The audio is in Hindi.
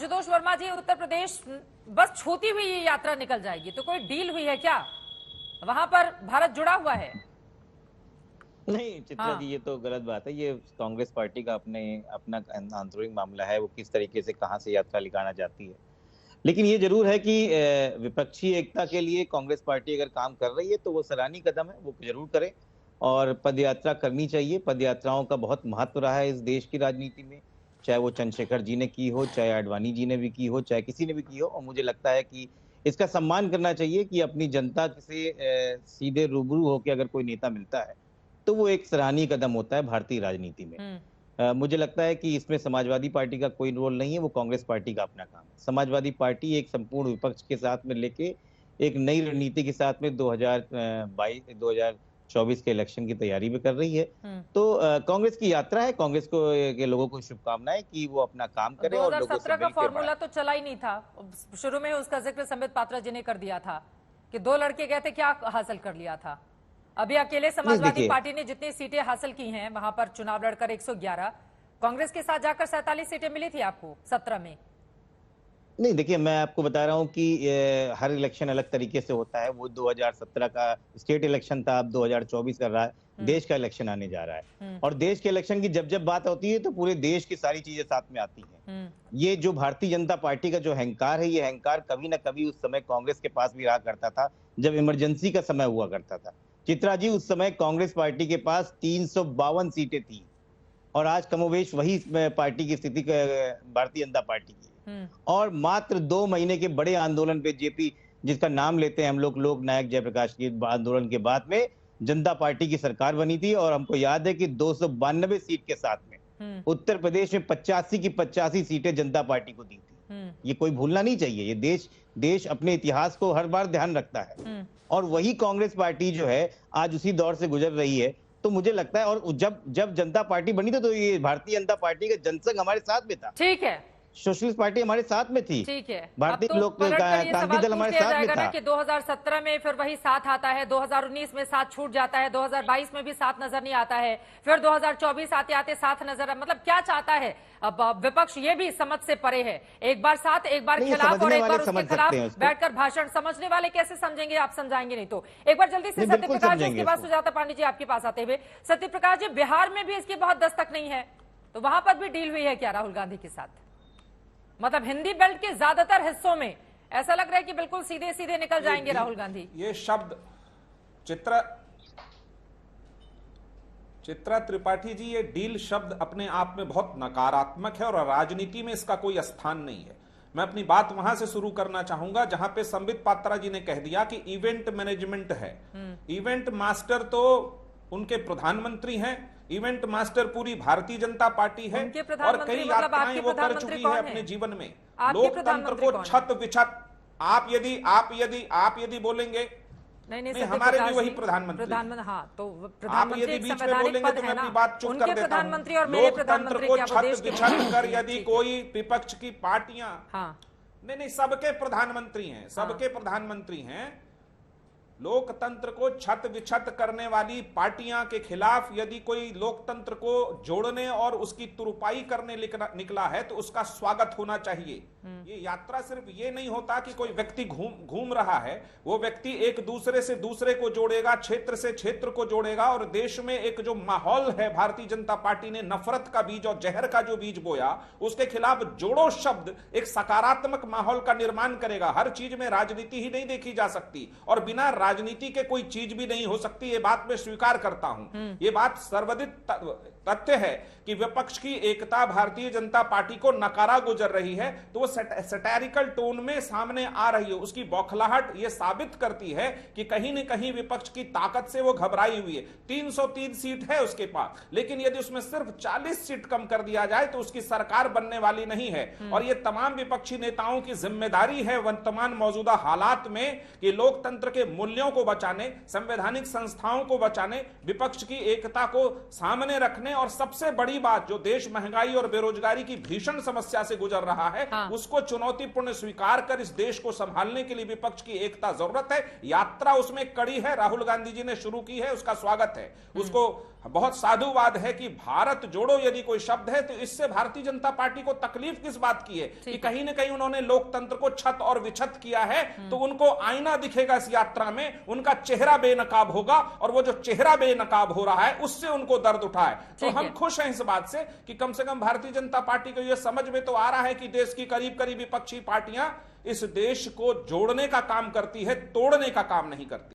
आशुतोष वर्मा जी, उत्तर प्रदेश बस छूती हुई ये यात्रा निकल जाएगी, तो कोई डील हुई है क्या? वहां पर भारत जुड़ा हुआ है? नहीं चित्रा जी, ये तो गलत बात है। ये कांग्रेस पार्टी का अपना आंतरिक मामला है, वो किस तरीके से कहां से यात्रा निकालना चाहती है। लेकिन ये जरूर है कि विपक्षी एकता के लिए कांग्रेस पार्टी अगर काम कर रही है तो वो सराहनीय कदम है, वो जरूर करे। और पदयात्रा करनी चाहिए। पदयात्राओं का बहुत महत्व रहा है इस देश की राजनीति में, चाहे वो चंद्रशेखर जी ने की हो, चाहे आडवाणी जी ने भी की हो, चाहे किसी ने भी की हो। और मुझे लगता है कि इसका सम्मान करना चाहिए कि अपनी जनता से सीधे रूबरू होकर अगर कोई नेता मिलता है तो वो एक सराहनीय कदम होता है भारतीय राजनीति में। मुझे लगता है कि इसमें समाजवादी पार्टी का कोई रोल नहीं है, वो कांग्रेस पार्टी का अपना काम है। समाजवादी पार्टी एक संपूर्ण विपक्ष के साथ में लेके एक नई रणनीति के साथ में 2024 के इलेक्शन की तैयारी भी कर रही है। तो कांग्रेस की यात्रा है, कांग्रेस को के लोगों को शुभकामनाएं कि वो अपना काम करे और लोगों से 2017 का फॉर्मूला तो चला ही नहीं था, शुरू में उसका जिक्र संबित पात्रा जी ने कर दिया था कि 2 लड़के गए थे, क्या हासिल कर लिया था। अभी अकेले समाजवादी पार्टी ने जितनी सीटें हासिल की हैं वहां पर चुनाव लड़कर 111, कांग्रेस के साथ जाकर 47 सीटें मिली थी आपको 17 में। नहीं देखिए, मैं आपको बता रहा हूं कि हर इलेक्शन अलग तरीके से होता है। वो 2017 का स्टेट इलेक्शन था, अब 2024 कर रहा है, देश का इलेक्शन आने जा रहा है। और देश के इलेक्शन की जब जब बात होती है तो पूरे देश की सारी चीजें साथ में आती हैं। ये जो भारतीय जनता पार्टी का जो अहंकार है, ये अहंकार कभी ना कभी उस समय कांग्रेस के पास भी रहा करता था जब इमरजेंसी का समय हुआ करता था। चित्रा जी, उस समय कांग्रेस पार्टी के पास 352 सीटें थी और आज कमोवेश वही पार्टी की स्थिति भारतीय जनता पार्टी की। और मात्र 2 महीने के बड़े आंदोलन पे जेपी, जिसका नाम लेते हैं हम लोग, लोक नायक जयप्रकाश के आंदोलन के बाद में जनता पार्टी की सरकार बनी थी। और हमको याद है कि 292 सीट के साथ में उत्तर प्रदेश में 85 की 85 सीटें जनता पार्टी को दी थी। ये कोई भूलना नहीं चाहिए। ये देश अपने इतिहास को हर बार ध्यान रखता है और वही कांग्रेस पार्टी जो है आज उसी दौर से गुजर रही है। तो मुझे लगता है, और जब जनता पार्टी बनी तो ये भारतीय जनता पार्टी का जनसंघ हमारे साथ में था। ठीक है, सोशलिस्ट पार्टी हमारे साथ में थी। ठीक है, भारतीय लोक क्रांति दल हमारे साथ में था कि 2017 में फिर वही साथ आता है, 2019 में साथ छूट जाता है, 2022 में भी साथ नजर नहीं आता है, फिर 2024 आते आते साथ नजर, मतलब क्या चाहता है अब विपक्ष? ये भी समझ से परे है, एक बार साथ, एक बार खिलाफ और एक बार उसके खिलाफ बैठकर भाषण। समझने वाले कैसे समझेंगे? आप समझाएंगे नहीं तो। एक बार जल्दी से सत्य प्रकाश जी, उसके बाद सुजाता पांडे जी आपके पास आते हुए। सत्य प्रकाश जी, बिहार में भी इसकी बहुत दस्तक नहीं है, तो वहां पर भी डील हुई है क्या राहुल गांधी के साथ? मतलब हिंदी बेल्ट के ज्यादातर हिस्सों में ऐसा लग रहा है कि बिल्कुल सीधे सीधे निकल जाएंगे राहुल गांधी। ये शब्द चित्रा त्रिपाठी जी, ये डील शब्द अपने आप में बहुत नकारात्मक है और राजनीति में इसका कोई स्थान नहीं है। मैं अपनी बात वहां से शुरू करना चाहूंगा जहां पे संबित पात्रा जी ने कह दिया कि इवेंट मैनेजमेंट है। इवेंट मास्टर तो उनके प्रधानमंत्री हैं, इवेंट मास्टर पूरी भारतीय जनता पार्टी है और कई यात्राएं वो कर चुकी है अपने जीवन में। लोकतंत्र को छत विछत, आप यदि बोलेंगे, नहीं हमारे भी वही प्रधानमंत्री। हाँ, तो आप यदि बीच में बोलेंगे तो मैं अपनी बात चुप कर देता हूं। लोकतंत्र को छत विछत कर यदि कोई विपक्ष की पार्टियां, नहीं सबके प्रधानमंत्री हैं, सबके प्रधानमंत्री हैं। लोकतंत्र को छत विछत करने वाली पार्टियां के खिलाफ यदि कोई लोकतंत्र को जोड़ने और उसकी तुरपाई करने निकला है तो उसका स्वागत होना चाहिए। ये यात्रा सिर्फ ये नहीं होता कि कोई व्यक्ति घूम रहा है, वो व्यक्ति एक दूसरे से दूसरे को जोड़ेगा, क्षेत्र से क्षेत्र को जोड़ेगा। और देश में एक जो माहौल है, भारतीय जनता पार्टी ने नफरत का बीज और जहर का जो बीज बोया, उसके खिलाफ जोड़ो शब्द एक सकारात्मक माहौल का निर्माण करेगा। हर चीज में राजनीति ही नहीं देखी जा सकती और बिना राजनीति के कोई चीज भी नहीं हो सकती। ये बात मैं स्वीकार करता हूं। ये बात सर्वविदित तथ्य है कि विपक्ष की एकता भारतीय जनता पार्टी को नकारा गुजर रही है, तो वो सैटारिकल टोन में सामने आ रही है। उसकी बौखलाहट ये साबित करती है कि कहीं न कहीं विपक्ष की ताकत से वो घबराई हुई है। 303 सीट है उसके पास, लेकिन यदि उसमें सिर्फ 40 सीट कम कर दिया जाए तो उसकी सरकार बनने वाली नहीं है। और ये तमाम विपक्षी नेताओं की जिम्मेदारी है वर्तमान मौजूदा हालात में कि लोकतंत्र के मूल्यों को बचाने, संवैधानिक संस्थाओं को बचाने, विपक्ष की एकता को सामने रखने, और सबसे बड़ी बात जो देश महंगाई और बेरोजगारी की भीषण समस्या से गुजर रहा है, उसको चुनौतीपूर्ण स्वीकार कर इस देश को संभालने के लिए विपक्ष की एकता जरूरत है। यात्रा उसमें कड़ी है, राहुल गांधी जी ने शुरू की है, उसका स्वागत है। उसको बहुत साधुवाद है कि भारत जोड़ो यदि कोई शब्द है तो इससे भारतीय जनता पार्टी को तकलीफ किस बात की है कि कहीं ना कहीं उन्होंने लोकतंत्र को छत और विछत किया है, तो उनको आईना दिखेगा इस यात्रा में, उनका चेहरा बेनकाब होगा और वो जो चेहरा बेनकाब हो रहा है उससे उनको दर्द उठा है। तो हम खुश हैं इस बात से कि कम से कम भारतीय जनता पार्टी को यह समझ में तो आ रहा है कि देश की करीब करीब विपक्षी पार्टियां इस देश को जोड़ने का काम करती है, तोड़ने का काम नहीं करती।